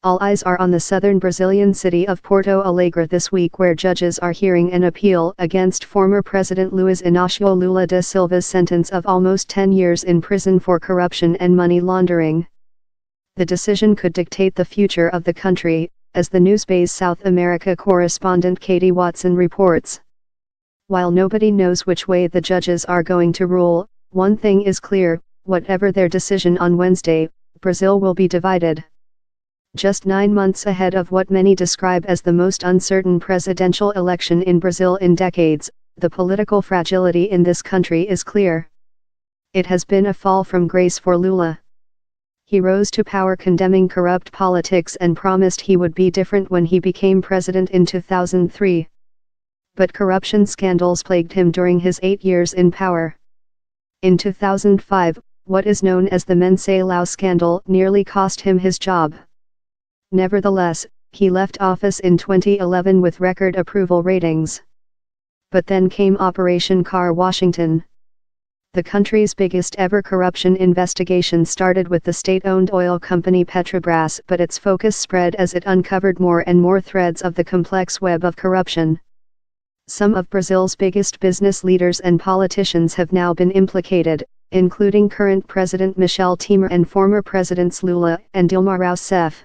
All eyes are on the southern Brazilian city of Porto Alegre this week, where judges are hearing an appeal against former President Luiz Inacio Lula da Silva's sentence of almost 10 years in prison for corruption and money laundering. The decision could dictate the future of the country, as the NewsBays South America correspondent Katy Watson reports. While nobody knows which way the judges are going to rule, one thing is clear: whatever their decision on Wednesday, Brazil will be divided. Just 9 months ahead of what many describe as the most uncertain presidential election in Brazil in decades, the political fragility in this country is clear. It has been a fall from grace for Lula. He rose to power condemning corrupt politics and promised he would be different when he became president in 2003. But corruption scandals plagued him during his 8 years in power. In 2005, what is known as the Mensalão scandal nearly cost him his job. Nevertheless, he left office in 2011 with record approval ratings. But then came Operation Car Washington. The country's biggest ever corruption investigation started with the state-owned oil company Petrobras, but its focus spread as it uncovered more and more threads of the complex web of corruption. Some of Brazil's biggest business leaders and politicians have now been implicated, including current President Michel Temer and former Presidents Lula and Dilma Rousseff.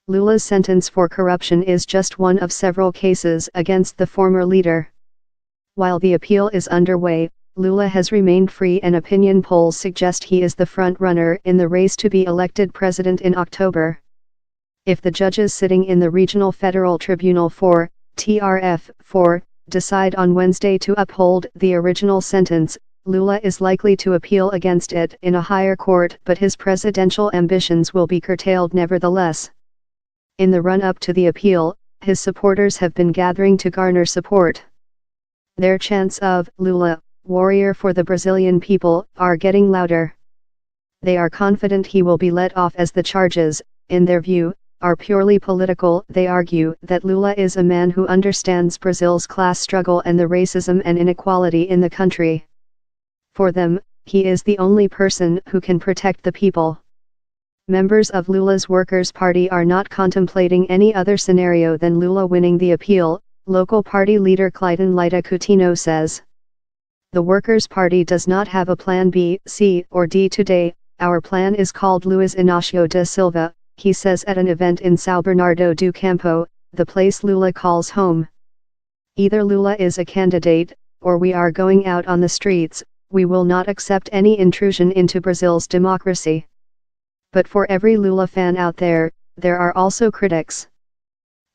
Lula's sentence for corruption is just one of several cases against the former leader. While the appeal is underway, Lula has remained free, and opinion polls suggest he is the front-runner in the race to be elected president in October. If the judges sitting in the Regional Federal Tribunal for TRF4 decide on Wednesday to uphold the original sentence, Lula is likely to appeal against it in a higher court, but his presidential ambitions will be curtailed nevertheless. In the run-up to the appeal, his supporters have been gathering to garner support. Their chants of "Lula, warrior for the Brazilian people," are getting louder. They are confident he will be let off, as the charges, in their view, are purely political. They argue that Lula is a man who understands Brazil's class struggle and the racism and inequality in the country. For them, he is the only person who can protect the people. Members of Lula's Workers' Party are not contemplating any other scenario than Lula winning the appeal, local party leader Clayton Lita Coutinho says. The Workers' Party does not have a plan B, C, or D today. Our plan is called Luiz Inacio da Silva, he says at an event in São Bernardo do Campo, the place Lula calls home. Either Lula is a candidate, or we are going out on the streets. We will not accept any intrusion into Brazil's democracy. But for every Lula fan out there are also critics.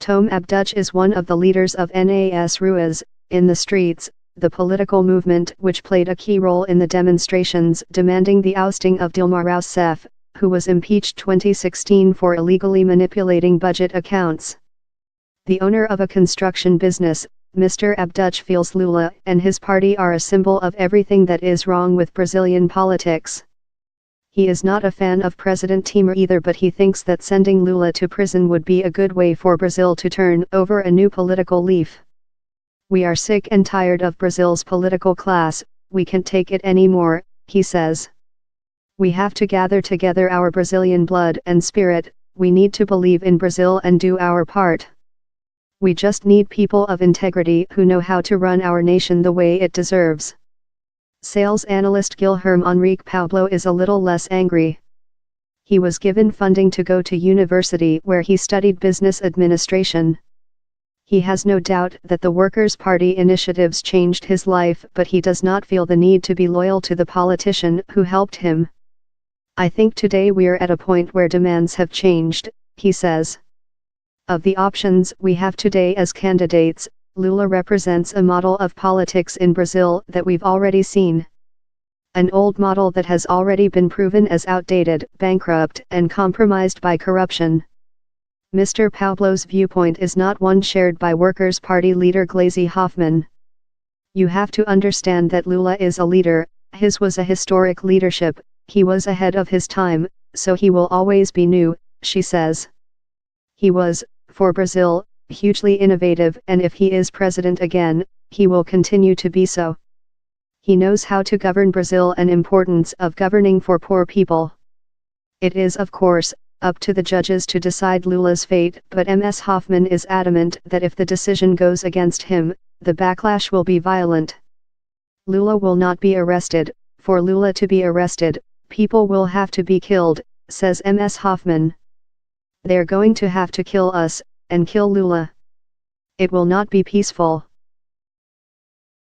Tom Abduch is one of the leaders of Nas Ruas in the Streets, the political movement which played a key role in the demonstrations demanding the ousting of Dilma Rousseff, who was impeached 2016 for illegally manipulating budget accounts. The owner of a construction business, Mr. Abduch feels Lula and his party are a symbol of everything that is wrong with Brazilian politics. He is not a fan of President Temer either, but he thinks that sending Lula to prison would be a good way for Brazil to turn over a new political leaf. We are sick and tired of Brazil's political class. We can't take it anymore, he says. We have to gather together our Brazilian blood and spirit. We need to believe in Brazil and do our part. We just need people of integrity who know how to run our nation the way it deserves. Sales analyst Guilherme Henrique Pablo is a little less angry. He was given funding to go to university where he studied business administration. He has no doubt that the Workers' Party initiatives changed his life, but he does not feel the need to be loyal to the politician who helped him. I think today we're at a point where demands have changed, he says. Of the options we have today as candidates, Lula represents a model of politics in Brazil that we've already seen. An old model that has already been proven as outdated, bankrupt, and compromised by corruption. Mr. Pablo's viewpoint is not one shared by Workers' Party leader Gleisi Hoffmann. You have to understand that Lula is a leader. His was a historic leadership. He was ahead of his time, so he will always be new, she says. He was, for Brazil, hugely innovative, and if he is president again, he will continue to be so. He knows how to govern Brazil and importance of governing for poor people. It is of course, up to the judges to decide Lula's fate, but Ms. Hoffman is adamant that if the decision goes against him, the backlash will be violent. Lula will not be arrested. For Lula to be arrested, people will have to be killed, says Ms. Hoffman. They're going to have to kill us, and kill Lula. It will not be peaceful.